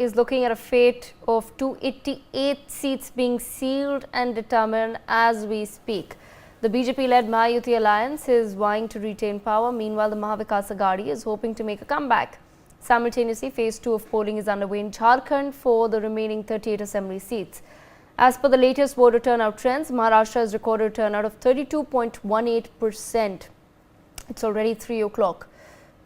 is looking at a fate of 288 seats being sealed and determined as we speak. The BJP-led Mahayuti alliance is vying to retain power. Meanwhile, the Mahavikas Aghadi is hoping to make a comeback. Simultaneously, phase 2 of polling is underway in Jharkhand for the remaining 38 assembly seats. As per the latest voter turnout trends, Maharashtra has recorded a turnout of 32.18%. It's already 3 o'clock,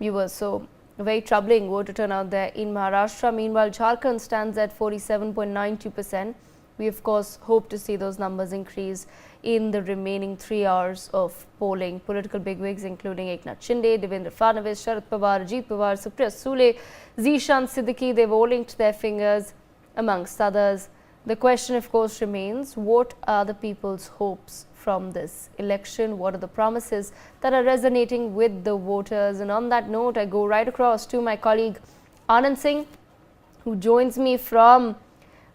viewers. So, a very troubling voter turnout there in Maharashtra. Meanwhile, Jharkhand stands at 47.92%. We, of course, hope to see those numbers increase in the remaining 3 hours of polling. Political bigwigs including Eknath Shinde, Devendra Fadnavis, Sharad Pawar, Ajit Pawar, Supriya Sule, Zishan Siddiqui, they've all linked their fingers, amongst others. The question, of course, remains, what are the people's hopes from this election? What are the promises that are resonating with the voters? And on that note, I go right across to my colleague Anand Singh, who joins me from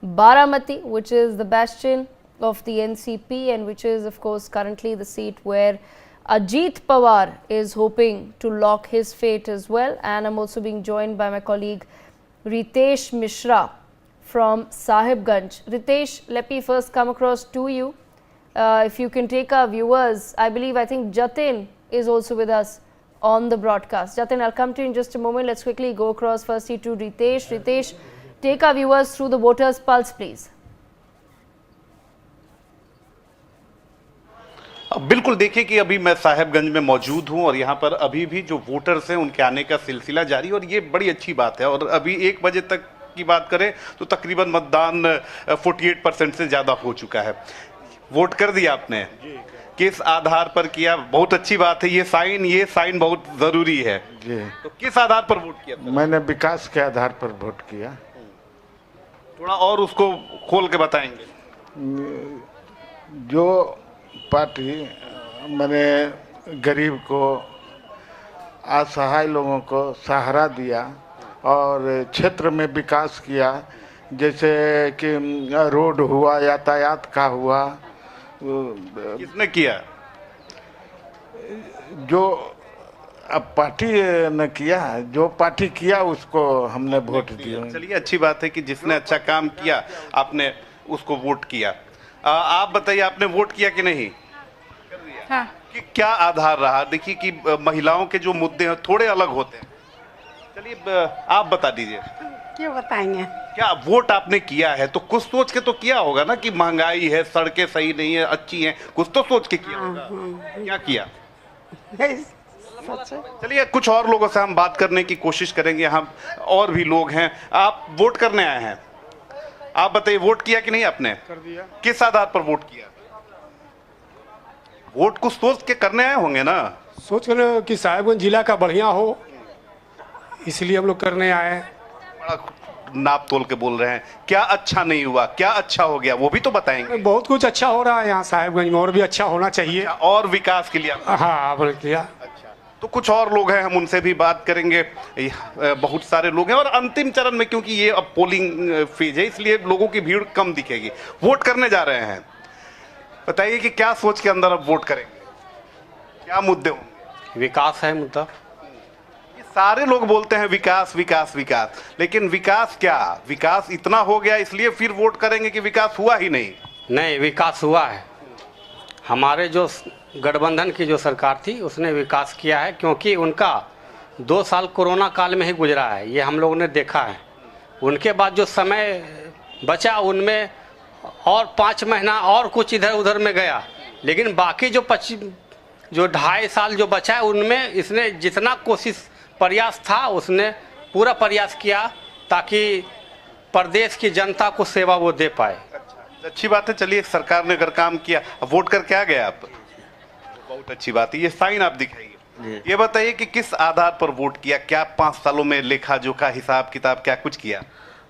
Baramati, which is the bastion of the NCP and which is, of course, currently the seat where Ajit Pawar is hoping to lock his fate as well. And I'm also being joined by my colleague Ritesh Mishra from Sahibganj. Ritesh, let me first come across to you. If you can take our viewers, I think Jatin is also with us on the broadcast. Jatin, I'll come to you in just a moment. Let's quickly go across firstly to Ritesh. Ritesh, take our viewers through the voters' pulse, please. बिल्कुल, देखिए कि अभी मैं साहिबगंज में मौजूद हूं और यहां पर अभी भी जो वोटर्स हैं उनके आने का सिलसिला जारी और ये बड़ी अच्छी बात है। और अभी 1 बजे तक की बात करें तो तकरीबन मतदान 48% से ज़्यादा हो चुका है। वोट कर दिया आपने? किस आधार पर किया? बहुत अच्छी बात है, ये साइन बहुत ज़रूरी है जी। तो किस आधार पर वोट किया? मैंने विकास के आधार पर वोट किया। थोड़ा और उसको खोल के बताएंगे। जो पार्टी मैंने गरीब को, असहाय लोगों को सहारा दिया और क्षेत्र में विकास किया, जैसे कि रोड हुआ, यातायात का हुआ। किसने किया? जो अब पार्टी ने किया, जो पार्टी किया उसको हमने वोट दिया। चलिए, अच्छी बात है कि जिसने अच्छा काम किया आपने उसको वोट किया। आप बताइए, आपने वोट किया कि नहीं? हाँ। कि क्या आधार रहा? देखिए कि महिलाओं के जो मुद्दे हैं थोड़े अलग होते हैं। चलिए, आप बता दीजिए। क्या बताएंगे? क्या वोट आपने किया है तो कुछ सोच के तो किया होगा ना कि महंगाई है, सड़कें सही नहीं है, अच्छी हैं, कुछ तो सोच के किया होगा। क्या किया? चलिए, कुछ और लोगों से हम बात करने की कोशिश करेंगे। यहाँ और भी लोग हैं। आप वोट करने आए हैं, आप बताइए, वोट किया कि नहीं आपने? कर दिया। किस आधार पर वोट किया? वोट कुछ सोच के करने आए होंगे ना? सोच कर कि साहिबगंज जिला का बढ़िया हो, इसलिए हम लोग करने आए हैं। बड़ा नाप तोल के बोल रहे हैं। क्या अच्छा नहीं हुआ, क्या अच्छा हो गया, वो भी तो बताएंगे। बहुत कुछ अच्छा हो रहा है यहाँ साहिबगंज में, और भी अच्छा होना चाहिए। और विकास के लिए हाँ, आपने किया। अच्छा, तो कुछ और लोग हैं, हम उनसे भी बात करेंगे। बहुत सारे लोग हैं और अंतिम चरण में, क्योंकि ये अब पोलिंग फेज है, इसलिए लोगों की भीड़ कम दिखेगी। वोट करने जा रहे हैं, बताइए कि क्या सोच के अंदर अब वोट करेंगे, क्या मुद्दे होंगे? विकास है मुद्दा। ये सारे लोग बोलते हैं विकास विकास विकास, लेकिन विकास क्या? विकास इतना हो गया इसलिए फिर वोट करेंगे कि विकास हुआ ही नहीं? नहीं, विकास हुआ है। हमारे जो गठबंधन की जो सरकार थी उसने विकास किया है, क्योंकि उनका 2 साल कोरोना काल में ही गुजरा है, ये हम लोगों ने देखा है। उनके बाद जो समय बचा उनमें और 5 महीना और कुछ इधर उधर में गया, लेकिन बाकी जो 2.5 साल जो बचा है उनमें इसने जितना प्रयास था उसने पूरा प्रयास किया ताकि प्रदेश की जनता को सेवा वो दे पाए। अच्छी बात है। चलिए, सरकार ने अगर काम किया, वोट करके आ गए आप, बहुत अच्छी बात है। ये साइन आप दिखाइए। ये बताइए कि किस आधार पर वोट किया? क्या 5 सालों में लेखा जोखा, हिसाब किताब क्या कुछ किया?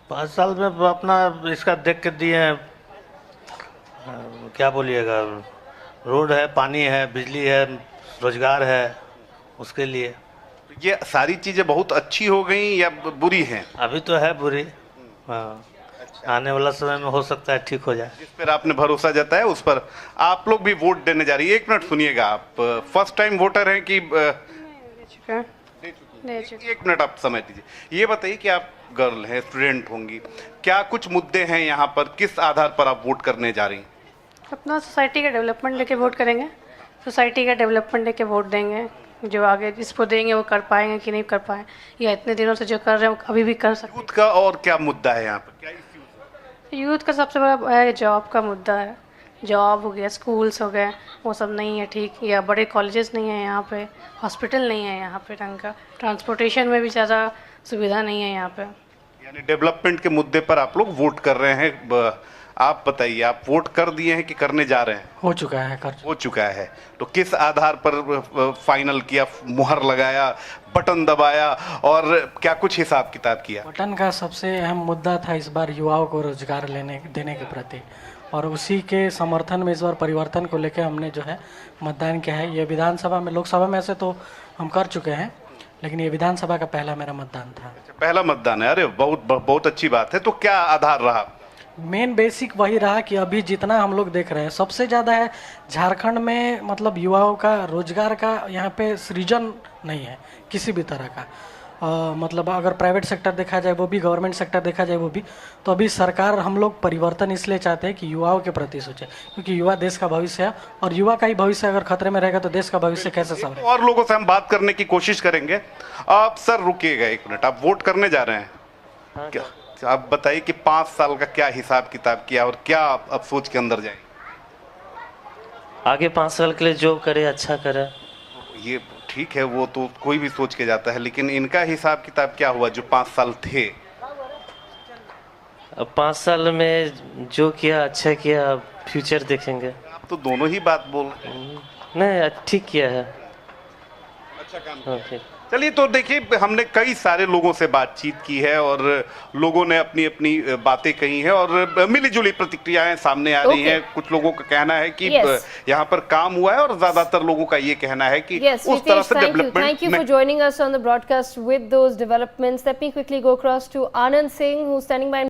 5 साल में अपना इसका देख के दिए हैं। क्या बोलिएगा, रोड है, पानी है, बिजली है, रोजगार है, उसके लिए। ये सारी चीजें बहुत अच्छी हो गई या बुरी हैं? अभी तो है बुरी। हाँ, आने वाला समय में हो सकता है ठीक हो जाए। जिस पर आपने भरोसा जताया उस पर आप लोग भी वोट देने जा रही है। 1 मिनट सुनिएगा। आप फर्स्ट टाइम वोटर हैं कि दे चुकी ले चुके। एक मिनट आप समय दीजिए। ये बताइए कि आप गर्ल हैं, स्टूडेंट होंगी, क्या कुछ मुद्दे हैं यहाँ पर, किस आधार पर आप वोट करने जा रही हैं? अपना सोसाइटी का डेवलपमेंट लेके वोट करेंगे, सोसाइटी का डेवलपमेंट लेके वोट देंगे। जो आगे जिसको देंगे वो कर पाएंगे कि नहीं कर पाए, या इतने दिनों से जो कर रहे हैं वो अभी भी कर सकते यूथ का और क्या मुद्दा है यहाँ पर, क्या इश्यू? हैं। यूथ का सबसे बड़ा है जॉब का मुद्दा है। जॉब हो गया, स्कूल्स हो गए, वो सब नहीं है ठीक, या बड़े कॉलेजेस नहीं है यहाँ पे, हॉस्पिटल नहीं है यहाँ पे ढंग का, ट्रांसपोर्टेशन में भी ज़्यादा सुविधा नहीं है यहाँ पे। यानी डेवलपमेंट के मुद्दे पर आप लोग वोट कर रहे हैं। आप बताइए, आप वोट कर दिए हैं कि करने जा रहे हैं? हो चुका है कर हो चुका है। तो किस आधार पर फाइनल किया, मुहर लगाया, बटन दबाया और क्या कुछ हिसाब किताब किया? बटन का सबसे अहम मुद्दा था इस बार युवाओं को रोजगार देने के प्रति, और उसी के समर्थन में इस बार परिवर्तन को लेकर हमने जो है मतदान किया है। ये विधानसभा में, लोकसभा में से तो हम कर चुके हैं, लेकिन ये विधानसभा का पहला मेरा मतदान था। पहला मतदान है, अरे बहुत अच्छी बात है। तो क्या आधार रहा? मेन बेसिक वही रहा कि अभी जितना हम लोग देख रहे हैं सबसे ज़्यादा है झारखंड में, मतलब युवाओं का रोजगार का यहाँ पे सृजन नहीं है किसी भी तरह का। मतलब अगर प्राइवेट सेक्टर देखा जाए वो भी, गवर्नमेंट सेक्टर देखा जाए वो भी, तो अभी सरकार, हम लोग परिवर्तन इसलिए चाहते हैं कि युवाओं के प्रति सोचे, क्योंकि युवा देश का भविष्य है, और युवा का ही भविष्य अगर खतरे में रहेगा तो देश का भविष्य कैसे संभलेगा? और लोगों से हम बात करने की कोशिश करेंगे। आप सर रुकिएगा एक मिनट, आप वोट करने जा रहे हैं? क्या आप बताइए कि 5 साल का क्या हिसाब किताब किया और क्या आप अब सोच के अंदर जाएंगे? आगे 5 साल के लिए जो करे अच्छा करे। ये ठीक है, वो तो कोई भी सोच के जाता है, लेकिन इनका हिसाब किताब क्या हुआ जो 5 साल थे? अब 5 साल में जो किया अच्छा किया, फ्यूचर देखेंगे। आप तो दोनों ही बात बोल रहे हैं। नहीं, ठीक किया है। अच्छा काम हाँ, ठीक। चलिए, तो देखिए हमने कई सारे लोगों से बातचीत की है और लोगों ने अपनी अपनी बातें कही हैं और मिली जुली प्रतिक्रियाएं सामने आ रही हैं। कुछ लोगों का कहना है कि यहाँ पर काम हुआ है और ज्यादातर लोगों का ये कहना है कि उस तरह से development. Thank you for joining us on the broadcast with those developments. Let me quickly go across to Anand Singh, who's standing by.